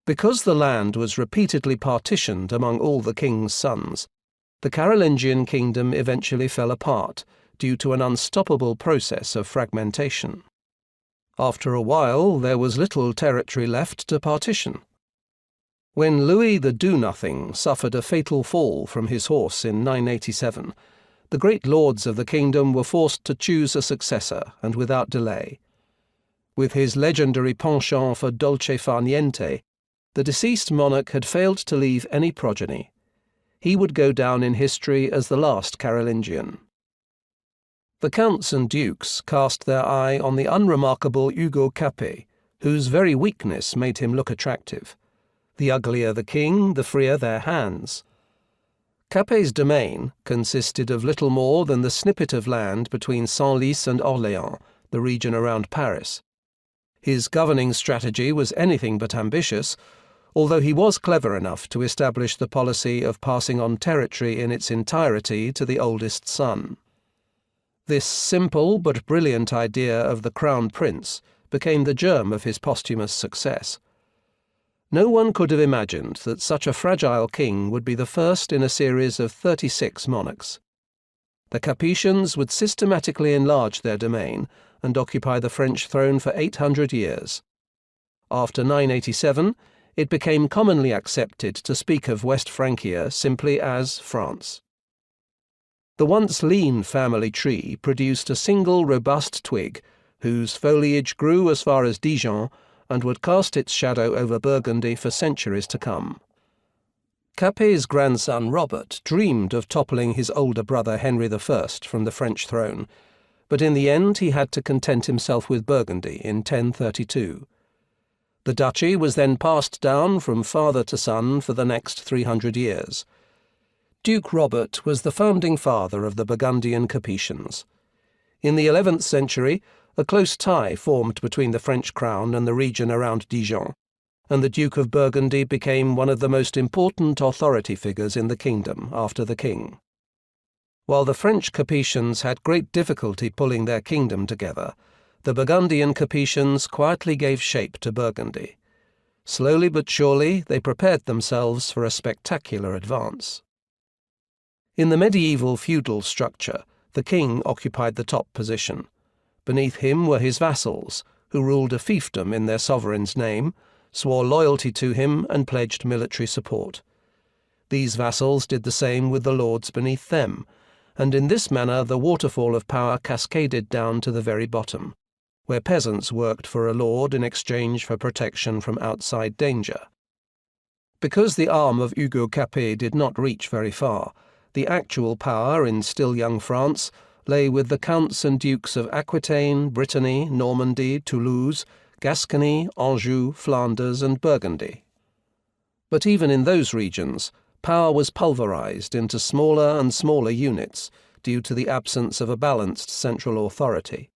Because the land was repeatedly partitioned among all the king's sons, the Carolingian kingdom eventually fell apart due to an unstoppable process of fragmentation. After a while, there was little territory left to partition. When Louis the Do-Nothing suffered a fatal fall from his horse in 987, the great lords of the kingdom were forced to choose a successor, and without delay. With his legendary penchant for dolce far niente, the deceased monarch had failed to leave any progeny. He would go down in history as the last Carolingian. The counts and dukes cast their eye on the unremarkable Hugo Capet, whose very weakness made him look attractive. The uglier the king, the freer their hands. Capet's domain consisted of little more than the snippet of land between Senlis and Orléans, the region around Paris. His governing strategy was anything but ambitious, although he was clever enough to establish the policy of passing on territory in its entirety to the oldest son. This simple but brilliant idea of the crown prince became the germ of his posthumous success. No one could have imagined that such a fragile king would be the first in a series of 36 monarchs. The Capetians would systematically enlarge their domain and occupy the French throne for 800 years. After 987, it became commonly accepted to speak of West Francia simply as France. The once lean family tree produced a single robust twig, whose foliage grew as far as Dijon and would cast its shadow over Burgundy for centuries to come. Capet's grandson Robert dreamed of toppling his older brother Henry I from the French throne, but in the end he had to content himself with Burgundy in 1032. The duchy was then passed down from father to son for the next 300 years. Duke Robert was the founding father of the Burgundian Capetians. In the 11th century, a close tie formed between the French crown and the region around Dijon, and the Duke of Burgundy became one of the most important authority figures in the kingdom after the king. While the French Capetians had great difficulty pulling their kingdom together, the Burgundian Capetians quietly gave shape to Burgundy. Slowly but surely, they prepared themselves for a spectacular advance. In the medieval feudal structure, the king occupied the top position. Beneath him were his vassals, who ruled a fiefdom in their sovereign's name, swore loyalty to him, and pledged military support. These vassals did the same with the lords beneath them, and in this manner the waterfall of power cascaded down to the very bottom, where peasants worked for a lord in exchange for protection from outside danger. Because the arm of Hugo Capet did not reach very far, the actual power in still young France lay with the counts and dukes of Aquitaine, Brittany, Normandy, Toulouse, Gascony, Anjou, Flanders, and Burgundy. But even in those regions, power was pulverized into smaller and smaller units due to the absence of a balanced central authority.